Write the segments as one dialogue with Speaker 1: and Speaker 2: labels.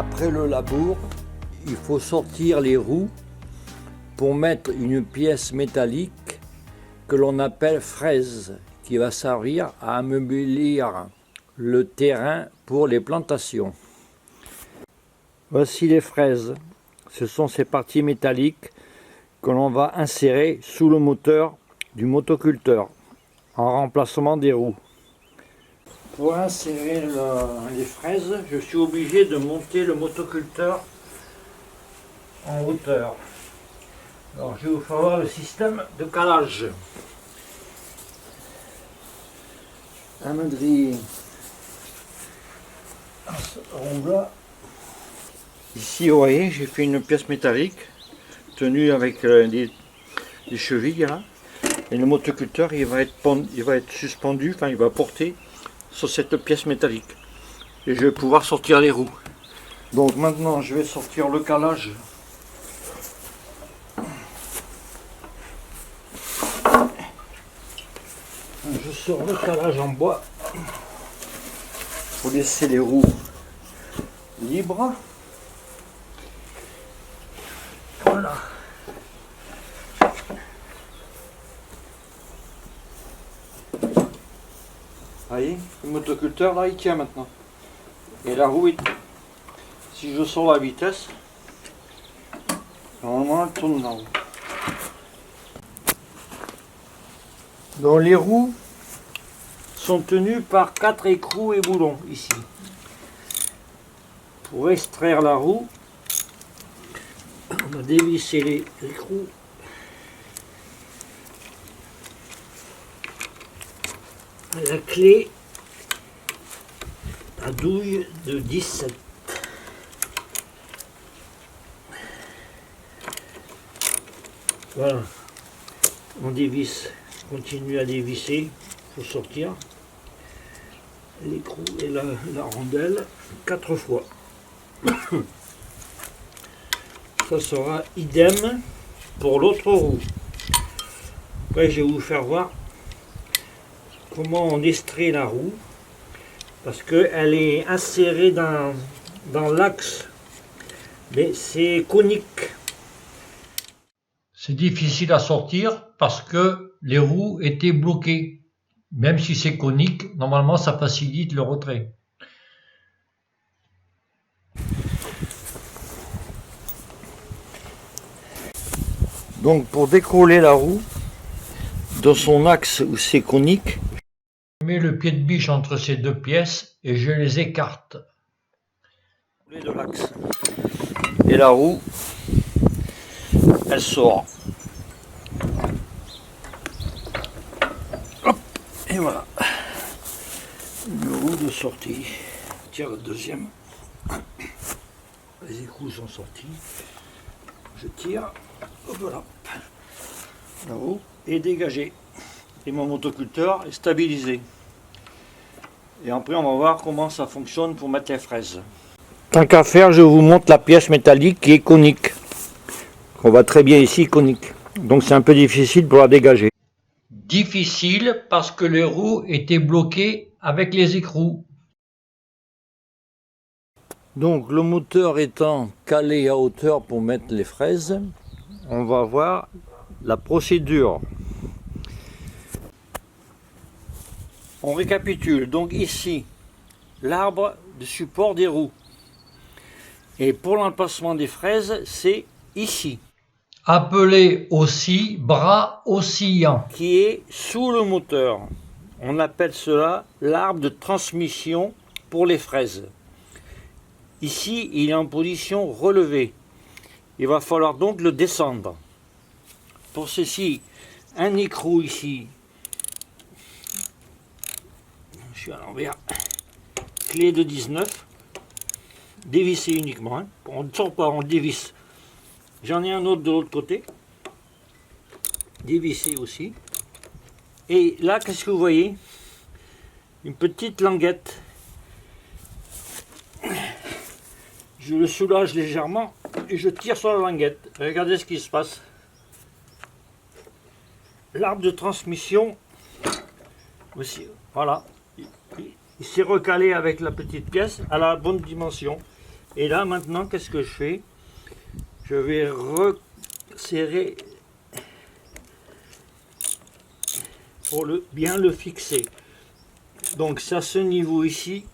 Speaker 1: Après le labour, il faut sortir les roues pour mettre une pièce métallique que l'on appelle fraise, qui va servir à ameublir le terrain pour les plantations. Voici les fraises. Ce sont ces parties métalliques que l'on va insérer sous le moteur du motoculteur en remplacement des roues. Pour insérer les fraises, je suis obligé de monter le motoculteur en hauteur. Alors je vais vous faire voir le système de calage. Un madrier rond là. Ici vous voyez, j'ai fait une pièce métallique tenue avec des chevilles là. Et le motoculteur il va être suspendu, enfin il va porter sur cette pièce métallique. Et je vais pouvoir sortir les roues. Donc maintenant je vais sortir le calage. Je sors le calage en bois pour laisser les roues libres. Voilà. Vous voyez, le motoculteur là il tient maintenant. Et la roue, si je sors la vitesse, normalement elle tourne la roue. Donc les roues sont tenues par 4 écrous et boulons ici. Pour extraire la roue, on va dévisser les écrous. La clé à douille de 17. Voilà, on dévisse, continue à dévisser pour sortir l'écrou et la rondelle 4 fois. Ça sera idem pour l'autre roue. Après je vais vous faire voir comment on extrait la roue, parce qu'elle est insérée dans l'axe, mais c'est conique. C'est difficile à sortir parce que les roues étaient bloquées. Même si c'est conique, normalement ça facilite le retrait. Donc pour décoller la roue dans son axe où c'est conique, je mets le pied de biche entre ces deux pièces et je les écarte. De l'axe. Et la roue, elle sort. Hop, et voilà. Une roue de sortie. Je tire le deuxième. Les écrous sont sortis. Je tire. Hop, voilà. La roue est dégagée. Et mon motoculteur est stabilisé. Et après on va voir comment ça fonctionne pour mettre les fraises. Tant qu'à faire, je vous montre la pièce métallique qui est conique. On voit très bien ici, conique. Donc c'est un peu difficile pour la dégager. Difficile parce que les roues étaient bloquées avec les écrous. Donc le moteur étant calé à hauteur pour mettre les fraises, on va voir la procédure. On récapitule. Donc ici, l'arbre de support des roues. Et pour l'emplacement des fraises, c'est ici. Appelé aussi bras oscillant. Qui est sous le moteur. On appelle cela l'arbre de transmission pour les fraises. Ici, il est en position relevée. Il va falloir donc le descendre. Pour ceci, un écrou ici. Je suis à l'envers. Clé de 19. Dévisser uniquement. Hein. On ne sort pas, on le dévisse. J'en ai un autre de l'autre côté. Dévisser aussi. Et là, qu'est-ce que vous voyez? Une petite languette. Je le soulage légèrement et je tire sur la languette. Regardez ce qui se passe. L'arbre de transmission aussi, voilà. Il s'est recalé avec la petite pièce à la bonne dimension. Et là maintenant, qu'est-ce que je fais? Je vais resserrer pour bien le fixer. Donc c'est à ce niveau ici.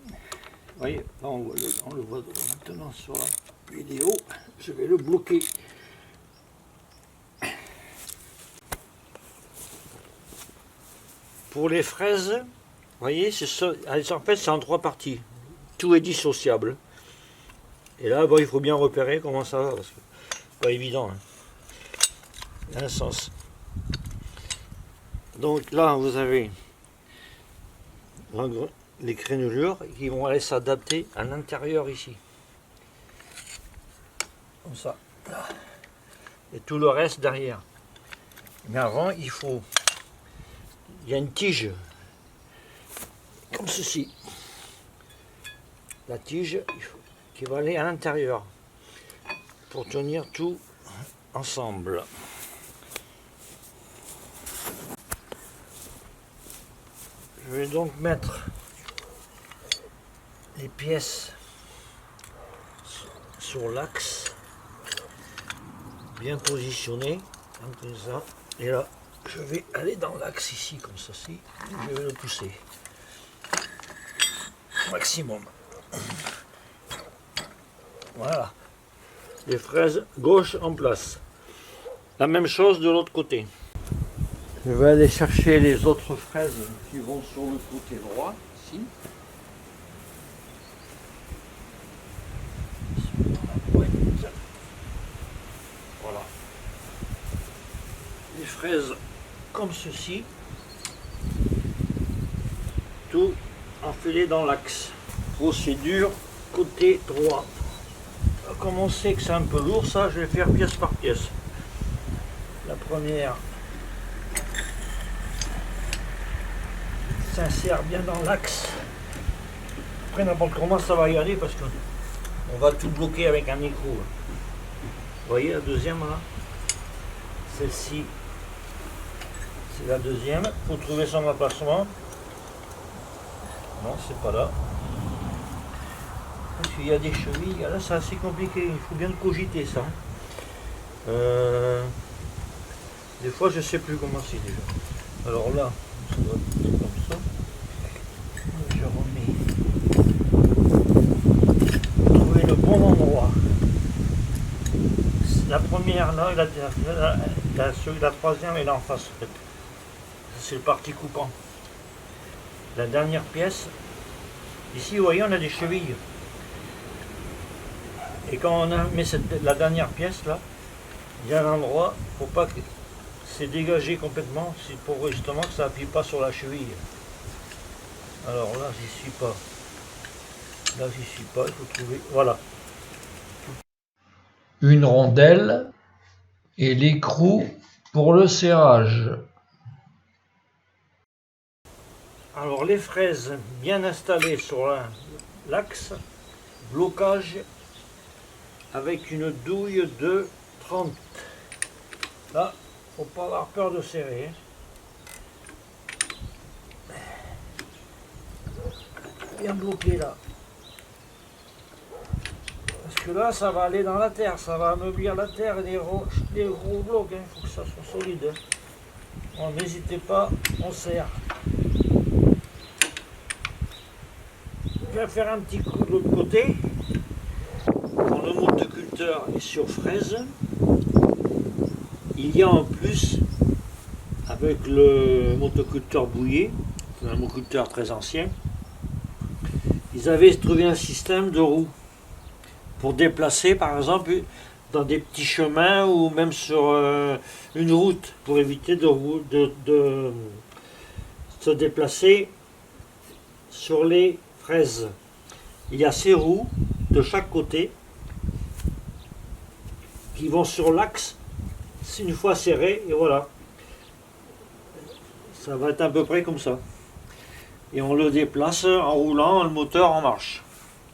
Speaker 1: Vous voyez, là on le voit maintenant sur la vidéo. Je vais le bloquer. Pour les fraises, vous voyez, en fait c'est en 3 parties. Tout est dissociable. Et là, bon, il faut bien repérer comment ça va, parce que c'est pas évident. Hein. Il y a un sens. Donc là, vous avez les crénelures qui vont aller s'adapter à l'intérieur ici. Comme ça. Et tout le reste derrière. Mais avant, il y a une tige. Comme ceci. La tige qui va aller à l'intérieur. Pour tenir tout ensemble. Je vais donc mettre les pièces sur l'axe, bien positionnées, comme ça. Et là, je vais aller dans l'axe ici, comme ceci. Je vais le pousser au maximum. Voilà. Les fraises gauche en place. La même chose de l'autre côté. Je vais aller chercher les autres fraises qui vont sur le côté droit, ici. Voilà. Les fraises comme ceci, tout enfilé dans l'axe. Procédure côté droit. Comme on sait que c'est un peu lourd, ça, je vais faire pièce par pièce. La première s'insère bien dans l'axe. Après, n'importe comment ça va y aller parce qu'on va tout bloquer avec un écrou. Vous voyez la deuxième là? Celle-ci, c'est la deuxième. Il faut trouver son emplacement. Non, c'est pas là. Parce qu'il y a des chevilles, là c'est assez compliqué, il faut bien le cogiter ça. Des fois je sais plus comment c'est déjà. Alors là, ça doit être comme ça. Je remets. Trouver le bon endroit. La première là, la troisième est là en face. C'est le parti coupant. La dernière pièce, ici vous voyez on a des chevilles. Et quand on met la dernière pièce là, il y a un endroit, faut pas que c'est dégagé complètement, c'est pour justement que ça n'appuie pas sur la cheville. Alors là j'y suis pas. Là j'y suis pas, il faut trouver. Voilà.
Speaker 2: Une rondelle et l'écrou pour le serrage.
Speaker 1: Alors les fraises bien installées sur l'axe, blocage avec une douille de 30. Là, faut pas avoir peur de serrer. Bien bloqué là. Parce que là, ça va aller dans la terre, ça va ameublir la terre et les gros blocs, il faut que ça soit solide. Bon, n'hésitez pas, on serre. Je vais faire un petit coup de l'autre côté. Quand le motoculteur est sur fraise, il y a en plus, avec le motoculteur bouillé, un motoculteur très ancien, ils avaient trouvé un système de roues pour déplacer par exemple dans des petits chemins ou même sur une route pour éviter de se déplacer sur les fraises. Il y a ces roues de chaque côté qui vont sur l'axe une fois serrées et voilà. Ça va être à peu près comme ça. Et on le déplace en roulant le moteur en marche.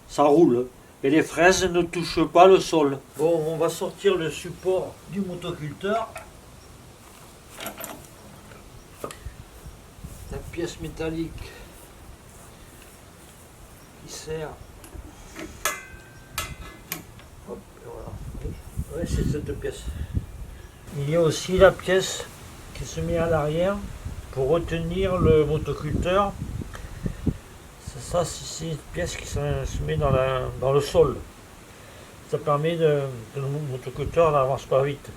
Speaker 1: Ça roule. Et les fraises ne touchent pas le sol. Bon, on va sortir le support du motoculteur. La pièce métallique qui sert Ouais, c'est cette pièce. Il y a aussi la pièce qui se met à l'arrière pour retenir le motoculteur. C'est ça, c'est une pièce qui se met dans le sol. Ça permet que le motoculteur n'avance pas vite.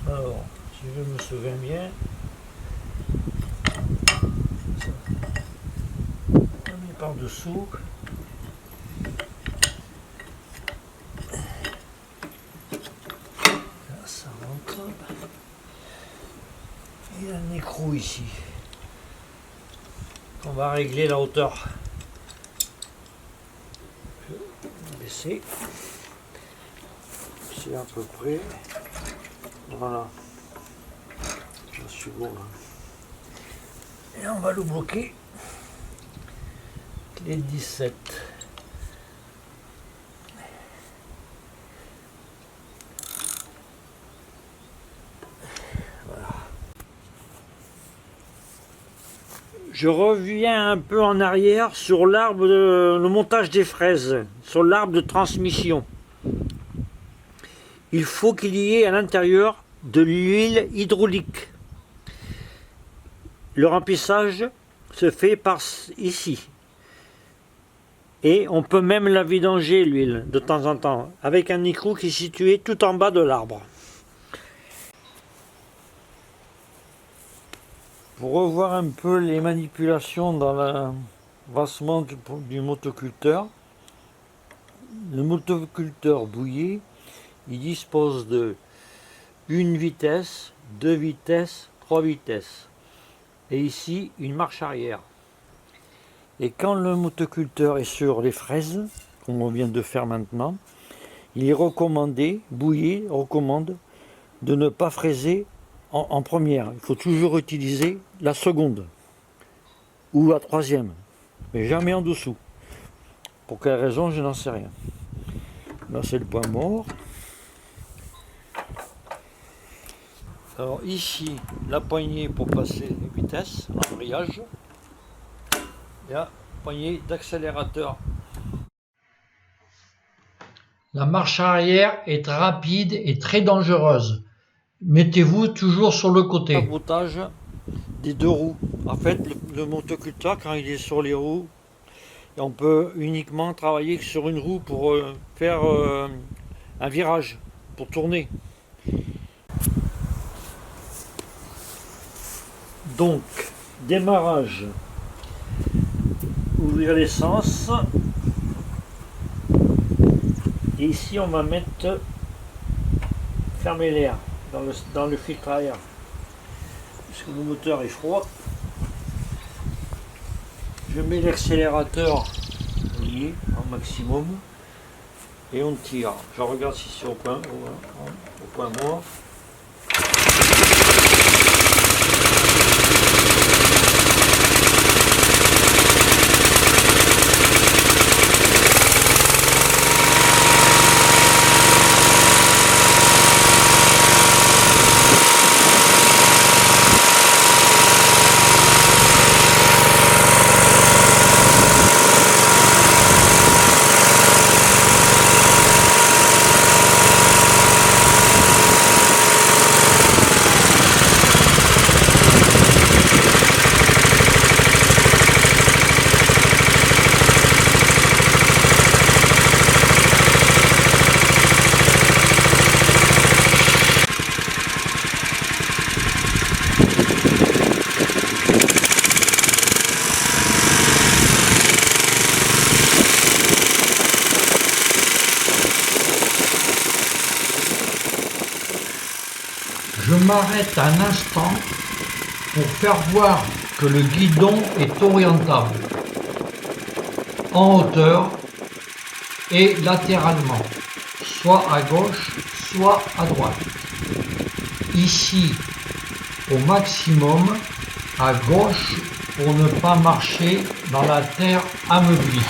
Speaker 1: Alors, si je me souviens bien, on met par dessous. Là, ça rentre. Il y a un écrou ici. On va régler la hauteur. Je vais baisser. C'est à peu près. Voilà. Je suis bon là. Et on va le bloquer. Clé 17. Voilà. Je reviens un peu en arrière sur l'arbre, le montage des fraises, sur l'arbre de transmission. Il faut qu'il y ait à l'intérieur de l'huile hydraulique. Le remplissage se fait par ici. Et on peut même la vidanger, l'huile, de temps en temps, avec un écrou qui est situé tout en bas de l'arbre. Pour revoir un peu les manipulations dans l'avancement du motoculteur, le motoculteur bouilli, il dispose de une vitesse, 2 vitesses, 3 vitesses. Et ici, une marche arrière. Et quand le motoculteur est sur les fraises, comme on vient de faire maintenant, il est recommandé, Bouilly recommande, de ne pas fraiser en première. Il faut toujours utiliser la seconde ou la troisième, mais jamais en dessous. Pour quelle raison, je n'en sais rien. Là, c'est le point mort. Alors ici, la poignée pour passer les vitesses, l'embrayage. Et la poignée d'accélérateur.
Speaker 2: La marche arrière est rapide et très dangereuse. Mettez-vous toujours sur le côté.
Speaker 1: Sabotage des deux roues. En fait, le motoculteur, quand il est sur les roues, on peut uniquement travailler sur une roue pour faire un virage, pour tourner. Donc, démarrage. Ouvrir l'essence. Et ici, on va mettre fermer l'air dans le filtre à air. Parce que le moteur est froid. Je mets l'accélérateur en maximum et on tire. Je regarde si c'est au point mort.
Speaker 2: Je m'arrête un instant pour faire voir que le guidon est orientable en hauteur et latéralement, soit à gauche, soit à droite. Ici, au maximum, à gauche pour ne pas marcher dans la terre ameublée.